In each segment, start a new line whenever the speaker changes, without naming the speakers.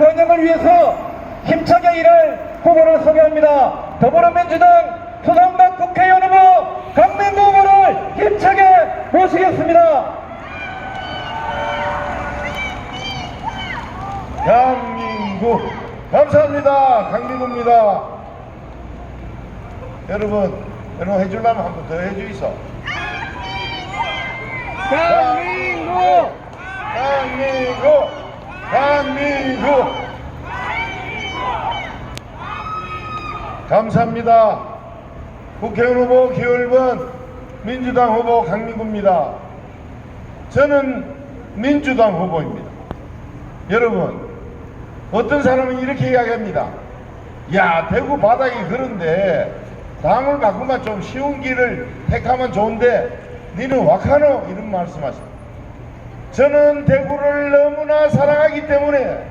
번영을 위해서 힘차게 일할 후보를 소개합니다. 더불어민주당 소상당 국회의원 후보 강민구 후보를 힘차게 모시겠습니다.
강민구 감사합니다. 강민구입니다. 여러분 해주려면 한 번 더 해주이소.
강민구!
강민구 감사합니다. 국회의원 후보 기호1번 민주당 후보 강민구입니다. 저는 민주당 후보입니다. 여러분, 어떤 사람은 이렇게 이야기합니다. 야, 대구 바닥이 그런데 당을 바꾸면 좀 쉬운 길을 택하면 좋은데 니는 wak하노? 이런 말씀하십니다. 저는 대구를 너무나 사랑하기 때문에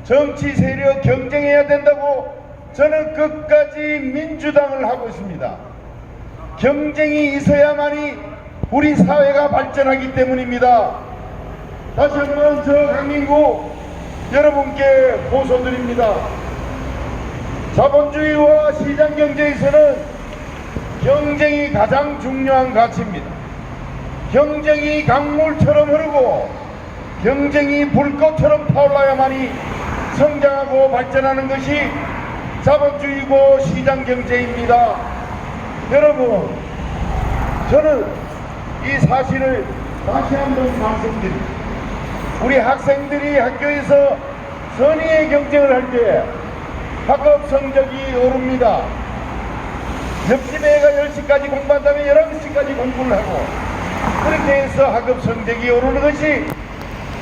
정치 세력 경쟁해야 된다고 저는 끝까지 민주당을 하고 있습니다. 경쟁이 있어야만이 우리 사회가 발전하기 때문입니다. 다시 한번 저 강민구 여러분께 호소드립니다. 자본주의와 시장 경제에서는 경쟁이 가장 중요한 가치입니다. 경쟁이 강물처럼 흐르고 경쟁이 불꽃처럼 타올라야만이 성장하고 발전하는 것이 자본주의고 시장 경제입니다. 여러분, 저는 이 사실을 다시 한번 말씀드립니다. 우리 학생들이 학교에서 선의의 경쟁을 할 때 학업 성적이 오릅니다. 옆집 애가 10시까지 공부한다면 11시까지 공부를 하고 그렇게 해서 학업 성적이 오르는 것이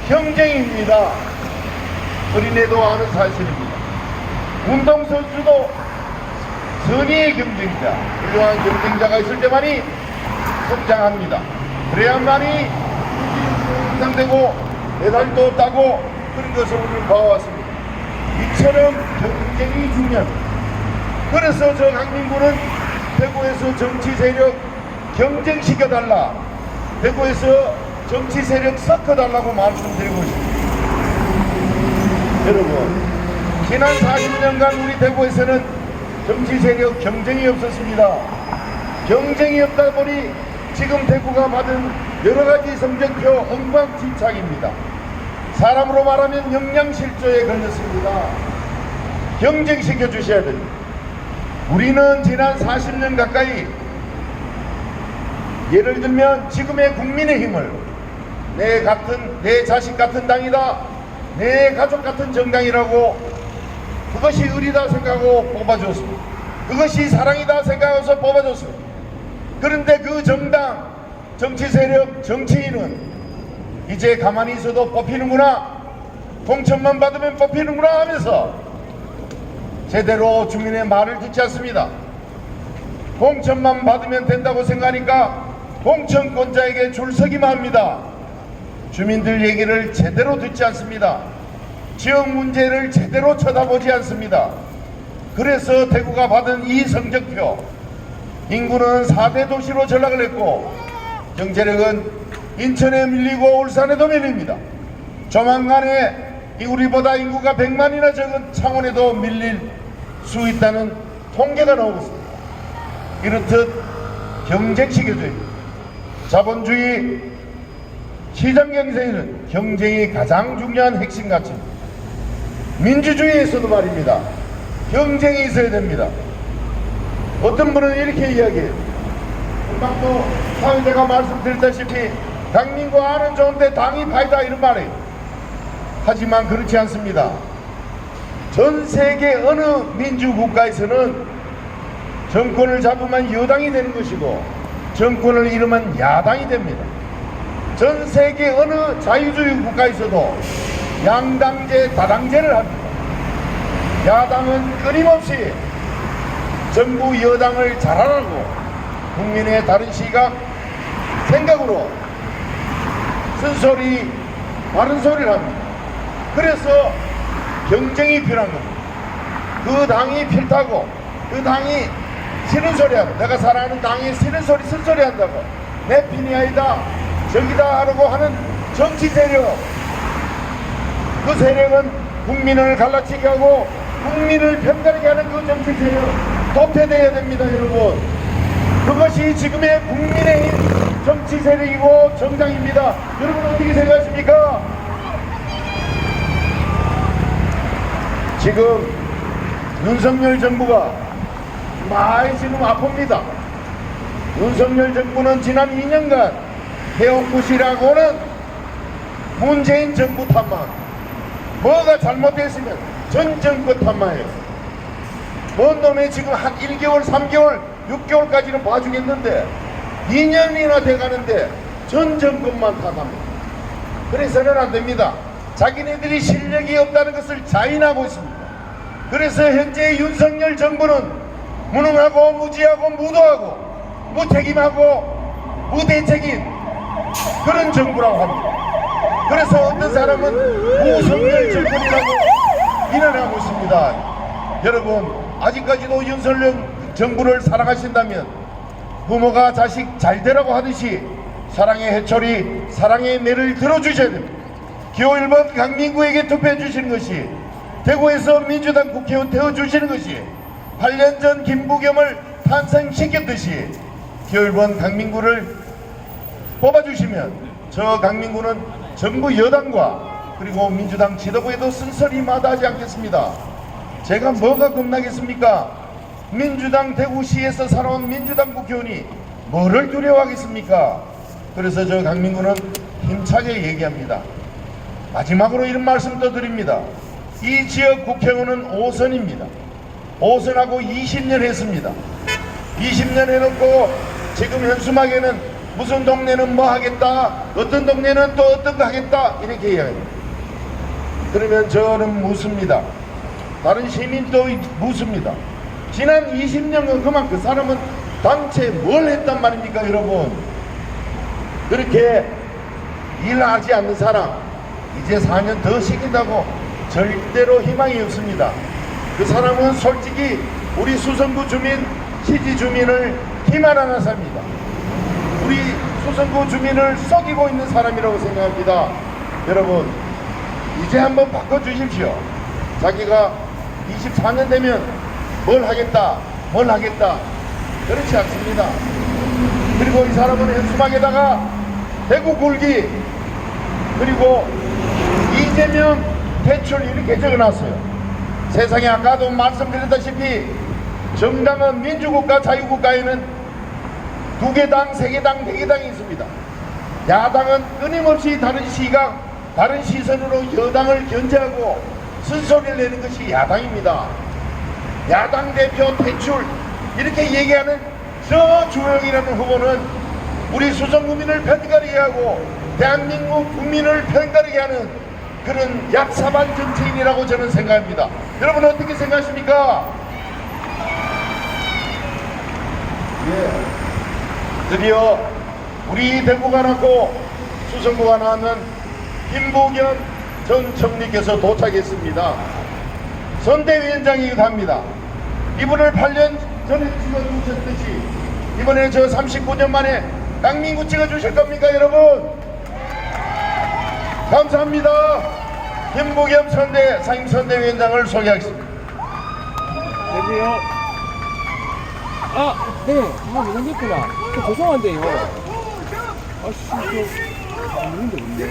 경쟁입니다. 어린애도 아는 사실입니다. 운동선수도 선의의 경쟁자, 훌륭한 경쟁자가 있을 때만이 성장합니다. 그래야만이 성장되고 메달도 따고 그런 것을 우리는 봐왔습니다. 이처럼 경쟁이 중요합니다. 그래서 저 강민구는 대구에서 정치 세력 경쟁시켜달라, 대구에서 정치 세력 섞어달라고 말씀드리고 있습니다. 여러분, 지난 40년간 우리 대구에서는 정치 세력 경쟁이 없었습니다. 경쟁이 없다 보니 지금 대구가 받은 여러가지 성적표 엉망진창입니다. 사람으로 말하면 영양실조에 걸렸습니다. 경쟁시켜 주셔야 됩니다. 우리는 지난 40년 가까이 예를 들면 지금의 국민의힘을 내 자식 같은 당이다, 내 가족 같은 정당이라고 그것이 의리다 생각하고 뽑아줬습니다. 그것이 사랑이다 생각해서 뽑아줬습니다. 그런데 그 정당, 정치 세력, 정치인은 이제 가만히 있어도 뽑히는구나, 공천만 받으면 뽑히는구나 하면서 제대로 주민의 말을 듣지 않습니다. 공천만 받으면 된다고 생각하니까 공천권자에게 줄 서기만 합니다. 주민들 얘기를 제대로 듣지 않습니다. 지역 문제를 제대로 쳐다보지 않습니다. 그래서 대구가 받은 이 성적표, 인구는 4대 도시로 전락을 했고 경제력은 인천에 밀리고 울산에도 밀립니다. 조만간에 우리보다 인구가 100만이나 적은 창원에도 밀릴 수 있다는 통계가 나오고 있습니다. 이렇듯 경쟁시켜줘야 됩니다. 자본주의 시장 경제에는 경쟁이 가장 중요한 핵심 가치입니다. 민주주의에서도 말입니다. 경쟁이 있어야 됩니다. 어떤 분은 이렇게 이야기해요. 금방도 사회자가 말씀드렸다시피 강민구 아는 좋은데 당이 파이다 이런 말이에요. 하지만 그렇지 않습니다. 전 세계 어느 민주국가에서는 정권을 잡으면 여당이 되는 것이고 정권을 잃으면 야당이 됩니다. 전 세계 어느 자유주의 국가에서도 양당제, 다당제를 합니다. 야당은 끊임없이 정부 여당을 잘하라고 국민의 다른 시각, 생각으로 쓴소리, 바른 소리를 합니다. 그래서 경쟁이 필요한 겁니다. 그 당이 필타고 그 당이 싫은 소리하고 내가 사랑하는 당이 싫은 소리, 쓴소리 한다고 내 편이 아니다, 저기다 하라고 하는 정치 세력, 그 세력은 국민을 갈라치게 하고 국민을 편가르게 하는 그 정치 세력 도태되어야 됩니다, 여러분. 그것이 지금의 국민의힘 정치 세력이고 정당입니다. 여러분 어떻게 생각하십니까? 지금 윤석열 정부가 많이 지금 아픕니다. 윤석열 정부는 지난 2년간 해온 것이라고는 문재인 정부 탓만, 뭐가 잘못됐으면 전 정권 탓만해요. 뭔 놈의 지금 한 1개월, 3개월, 6개월까지는 봐주겠는데 2년이나 돼가는데 전 정권만 탓합니다. 그래서는 안 됩니다. 자기네들이 실력이 없다는 것을 자인하고 있습니다. 그래서 현재 윤석열 정부는 무능하고 무지하고 무도하고 무책임하고 무대책인 그런 정부라고 합니다. 그래서 어떤 사람은 무성렬 정권이라고 비난하고 있습니다. 여러분 아직까지도 윤석열 정부를 사랑하신다면 부모가 자식 잘 되라고 하듯이 사랑의 해초리 사랑의 매를 들어주셔야 됩니다. 기호 1번 강민구에게 투표해 주시는 것이, 대구에서 민주당 국회의원 태워주시는 것이, 8년 전 김부겸을 탄생시켰듯이 기호 1번 강민구를 뽑아주시면 저 강민구는 정부 여당과 그리고 민주당 지도부에도 쓴소리 마다하지 않겠습니다. 제가 뭐가 겁나겠습니까? 민주당 대구시에서 살아온 민주당 국회의원이 뭐를 두려워하겠습니까? 그래서 저 강민구는 힘차게 얘기합니다. 마지막으로 이런 말씀 또 드립니다. 이 지역 국회의원은 5선입니다. 5선하고 20년 했습니다. 20년 해놓고 지금 현수막에는 무슨 동네는 뭐 하겠다, 어떤 동네는 또 어떤 거 하겠다 이렇게 이야기합니다. 그러면 저는 묻습니다. 다른 시민도 묻습니다. 지난 20년간 그만 그 사람은 단체 뭘 했단 말입니까, 여러분? 그렇게 일하지 않는 사람 이제 4년 더 시킨다고 절대로 희망이 없습니다. 그 사람은 솔직히 우리 수성구 주민, 시지 주민을 기만하는 사람입니다. 우리 수성구 주민을 속이고 있는 사람이라고 생각합니다. 여러분 이제 한번 바꿔주십시오. 자기가 24년 되면 뭘 하겠다 그렇지 않습니다. 그리고 이 사람은 현수막에다가 대구 굴기 그리고 이재명 대출 이렇게 적어놨어요. 세상에 아까도 말씀드렸다시피 정당은 민주국가 자유국가에는 2개당, 3개당, 4개당이 있습니다. 야당은 끊임없이 다른 시각, 다른 시선으로 여당을 견제하고 쓴소리를 내는 것이 야당입니다. 야당 대표 대출 이렇게 얘기하는 저 주영이라는 후보는 우리 수성구민을 편가르게 하고 대한민국 국민을 편가르게 하는 그런 약사반 정치인이라고 저는 생각합니다. 여러분 어떻게 생각하십니까? 예. 드디어 우리 대구가 났고 수성구가 낳는 김부겸 전 총리께서 도착했습니다. 선대위원장이기도 합니다. 이분을 8년 전에 찍어주셨듯이 이번에 저 39년 만에 강민구 찍어주실 겁니까, 여러분? 감사합니다. 김부겸 상임선대위원장을 소개하겠습니다.
여보세요. 아, 네. 이동됐구나. 죄송한데요. 아씨, 저, 있는데 뭔데?